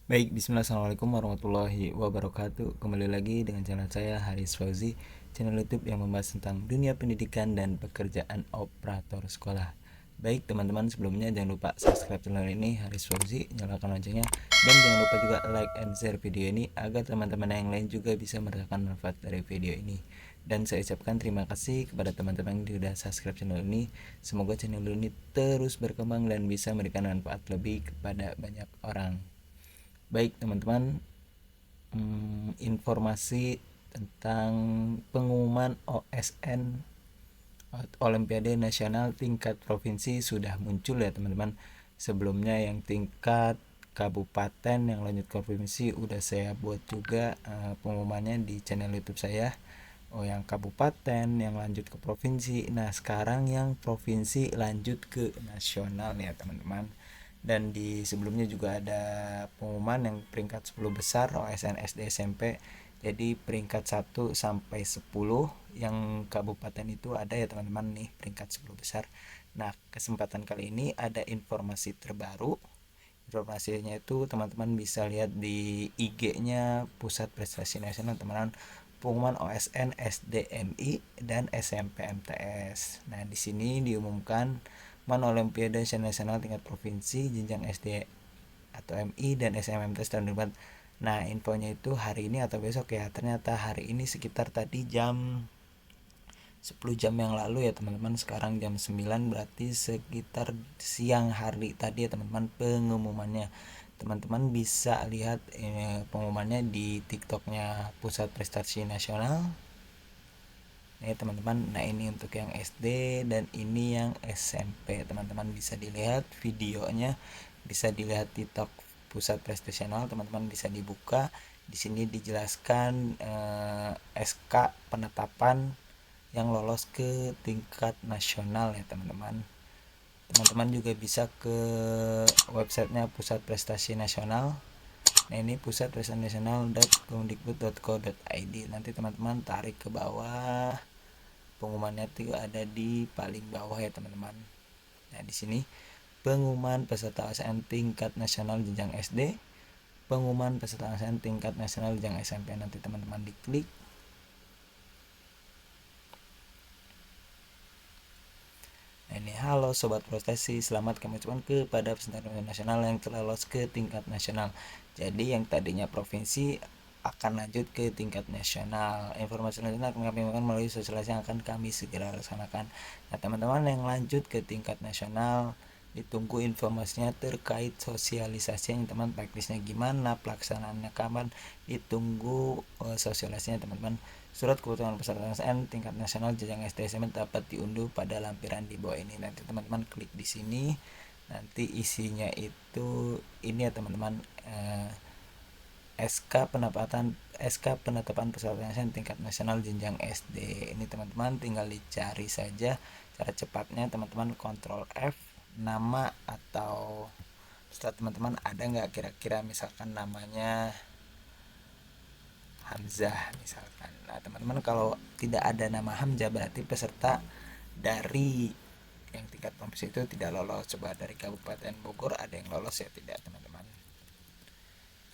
Baik, bismillah, assalamualaikum warahmatullahi wabarakatuh. Kembali lagi dengan channel saya Haris Fauzi, channel YouTube yang membahas tentang dunia pendidikan dan pekerjaan operator sekolah. Baik teman-teman, sebelumnya jangan lupa subscribe channel ini Haris Fauzi, nyalakan loncengnya, dan jangan lupa juga like and share video ini agar teman-teman yang lain juga bisa merasakan manfaat dari video ini. Dan saya ucapkan terima kasih kepada teman-teman yang sudah subscribe channel ini. Semoga channel ini terus berkembang dan bisa memberikan manfaat lebih kepada banyak orang. Baik teman-teman, informasi tentang pengumuman OSN Olimpiade Nasional tingkat provinsi sudah muncul ya teman-teman. Sebelumnya yang tingkat kabupaten yang lanjut ke provinsi udah saya buat juga pengumumannya di channel YouTube saya. Oh, yang kabupaten yang lanjut ke provinsi. Nah, sekarang yang provinsi lanjut ke nasional nih ya teman-teman. Dan di sebelumnya juga ada pengumuman yang peringkat 10 besar OSN SD SMP. Jadi peringkat 1 sampai 10 yang kabupaten itu ada ya teman-teman nih, peringkat 10 besar. Nah, kesempatan kali ini ada informasi terbaru. Informasinya itu teman-teman bisa lihat di IG-nya Pusat Prestasi Nasional teman-teman, pengumuman OSN SDMI dan SMP MTS. Nah, di sini diumumkan Olimpiade Nasional tingkat provinsi jenjang SD atau MI dan SMMTS tahun depan. Nah, infonya itu hari ini atau besok ya. Ternyata hari ini sekitar tadi jam 10 jam yang lalu ya teman-teman. Sekarang jam 9, berarti sekitar siang hari tadi ya teman-teman pengumumannya. Teman-teman bisa lihat pengumumannya di TikToknya Pusat Prestasi Nasional. Nih teman-teman, nah ini untuk yang SD dan ini yang SMP. Teman-teman bisa dilihat videonya, bisa dilihat TikTok Pusat Prestasi Nasional, teman-teman bisa dibuka. Di sini dijelaskan SK penetapan yang lolos ke tingkat nasional ya teman-teman. Teman-teman juga bisa ke websitenya Pusat Prestasi Nasional. Nah ini pusat prestasi nasional.kemdikbud.co.id. Nanti teman-teman tarik ke bawah, pengumumannya itu ada di paling bawah ya teman-teman. Nah di sini pengumuman peserta ASN tingkat nasional jenjang SD, pengumuman peserta ASN tingkat nasional jenjang SMP. Nanti teman-teman diklik. Nah ini, halo sobat prestasi, selamat kami ucapkan kepada peserta nasional yang telah lolos ke tingkat nasional. Jadi yang tadinya provinsi akan lanjut ke tingkat nasional. Informasi selanjutnya akan kami lakukan melalui sosialisasi yang akan kami segera laksanakan. Nah teman-teman yang lanjut ke tingkat nasional, ditunggu informasinya terkait sosialisasinya teman, teknisnya gimana, pelaksanaannya kapan, ditunggu sosialisasinya teman-teman. Surat kebutuhan peserta ASN tingkat nasional jenjang SD SMP dapat diunduh pada lampiran di bawah ini. Nanti teman-teman klik di sini, nanti isinya itu ini ya teman-teman, SK penetapan peserta ASN tingkat nasional jenjang SD. Ini teman-teman tinggal dicari saja. Cara cepatnya teman-teman kontrol F, nama atau setelah teman-teman ada nggak kira-kira misalkan namanya Hamzah misalkan. Nah teman-teman kalau tidak ada nama Hamzah berarti peserta dari yang tingkat provinsi itu tidak lolos. Coba dari Kabupaten Bogor ada yang lolos ya, tidak teman-teman.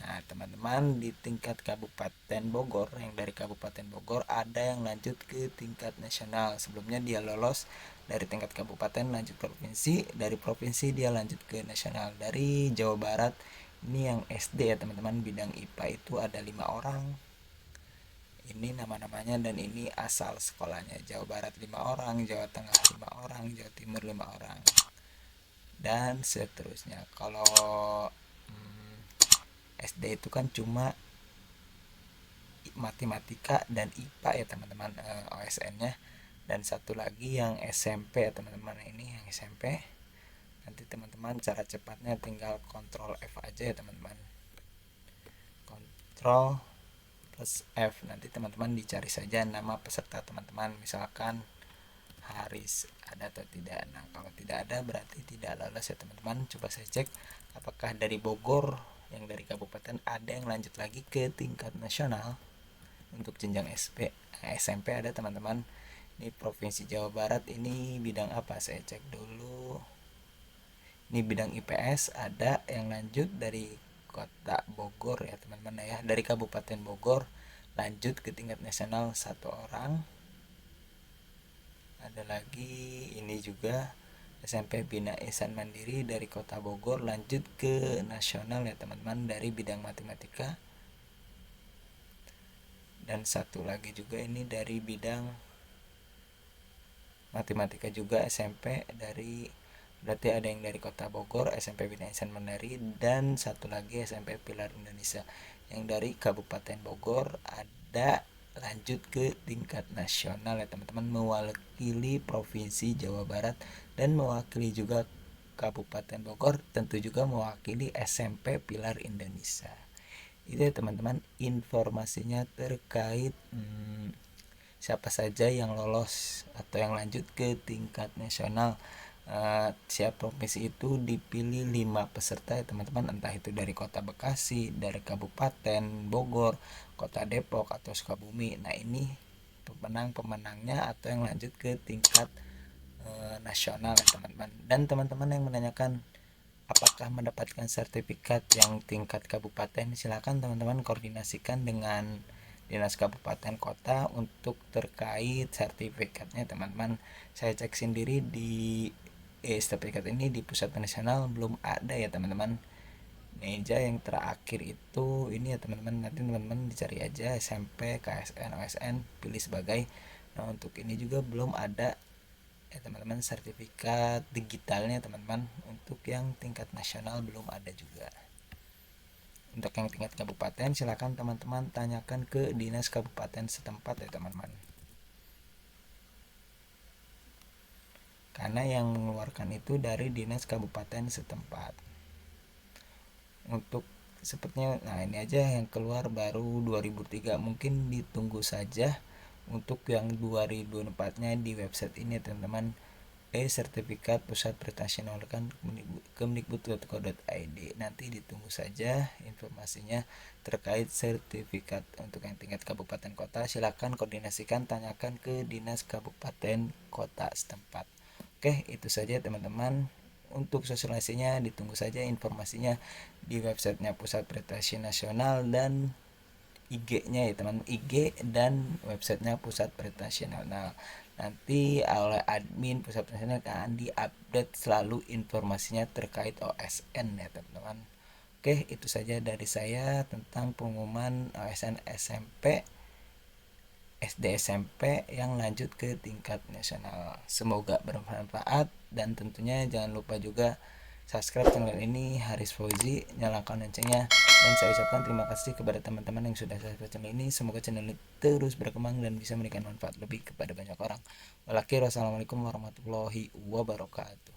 Nah teman-teman di tingkat Kabupaten Bogor, yang dari Kabupaten Bogor ada yang lanjut ke tingkat nasional. Sebelumnya dia lolos dari tingkat kabupaten lanjut ke provinsi, dari provinsi dia lanjut ke nasional. Dari Jawa Barat ini yang SD ya teman-teman, bidang IPA itu ada 5 orang. Ini nama-namanya dan ini asal sekolahnya. Jawa Barat 5 orang, Jawa Tengah 5 orang, Jawa Timur 5 orang, dan seterusnya. Kalau SD itu kan cuma matematika dan IPA ya teman-teman, OSN-nya. Dan satu lagi yang SMP ya teman-teman, ini yang SMP. Nanti teman-teman cara cepatnya tinggal kontrol F aja ya teman-teman, kontrol plus F. Nanti teman-teman dicari saja nama peserta teman-teman, misalkan Haris, ada atau tidak. Nah kalau tidak ada berarti tidak lolos ya teman-teman. Coba saya cek apakah dari Bogor yang dari kabupaten ada yang lanjut lagi ke tingkat nasional untuk jenjang SMP ada teman-teman. Ini provinsi Jawa Barat, ini bidang apa, saya cek dulu. Ini bidang IPS ada yang lanjut dari kota Bogor ya teman-teman ya, dari Kabupaten Bogor lanjut ke tingkat nasional 1 orang. Ada lagi ini juga SMP Bina Ihsan Mandiri dari Kota Bogor lanjut ke nasional ya teman-teman dari bidang matematika. Dan satu lagi juga ini dari bidang matematika juga SMP dari, berarti ada yang dari Kota Bogor SMP Bina Ihsan Mandiri, dan satu lagi SMP Pilar Indonesia yang dari Kabupaten Bogor ada lanjut ke tingkat nasional ya teman-teman, mewakili Provinsi Jawa Barat dan mewakili juga Kabupaten Bogor, tentu juga mewakili SMP Pilar Indonesia. Itu ya teman-teman informasinya terkait siapa saja yang lolos atau yang lanjut ke tingkat nasional. Setiap provinsi itu dipilih 5 peserta ya teman-teman, entah itu dari kota Bekasi, dari Kabupaten Bogor, kota Depok, atau Sukabumi. Nah ini pemenangnya atau yang lanjut ke tingkat nasional ya teman-teman. Dan teman-teman yang menanyakan apakah mendapatkan sertifikat yang tingkat kabupaten, silakan teman-teman koordinasikan dengan dinas kabupaten kota untuk terkait sertifikatnya teman-teman. Saya cek sendiri di sertifikat ini di pusat nasional belum ada ya teman-teman. Meja yang terakhir itu ini ya teman-teman, nanti teman-teman dicari aja SMP, KSN, OSN, pilih sebagai. Nah untuk ini juga belum ada ya teman-teman, sertifikat digitalnya teman-teman. Untuk yang tingkat nasional belum ada juga. Untuk yang tingkat kabupaten silakan teman-teman tanyakan ke dinas kabupaten setempat ya teman-teman, karena yang mengeluarkan itu dari dinas kabupaten setempat. Untuk sepertinya nah ini aja yang keluar baru 2003, mungkin ditunggu saja untuk yang 2004 nya di website ini teman-teman. Sertifikat Pusat Prestasi Nasional Kemdikbud.go.id. Nanti ditunggu saja informasinya terkait sertifikat. Untuk yang tingkat kabupaten kota silakan koordinasikan, tanyakan ke dinas kabupaten kota setempat. Oke, itu saja teman-teman. Untuk sosialisasinya ditunggu saja informasinya di websitenya Pusat Prestasi Nasional dan IG-nya ya teman, IG dan websitenya Pusat Prestasi Nasional. Nanti oleh admin Pusat Prestasi Nasional akan diupdate selalu informasinya terkait OSN ya teman-teman. Oke, itu saja dari saya tentang pengumuman OSN SMP, SD SMP yang lanjut ke tingkat nasional. Semoga bermanfaat dan tentunya jangan lupa juga subscribe channel ini, Haris Fauzi, nyalakan loncengnya, dan saya ucapkan terima kasih kepada teman-teman yang sudah subscribe channel ini. Semoga channel ini terus berkembang dan bisa memberikan manfaat lebih kepada banyak orang. Wassalamualaikum warahmatullahi wabarakatuh.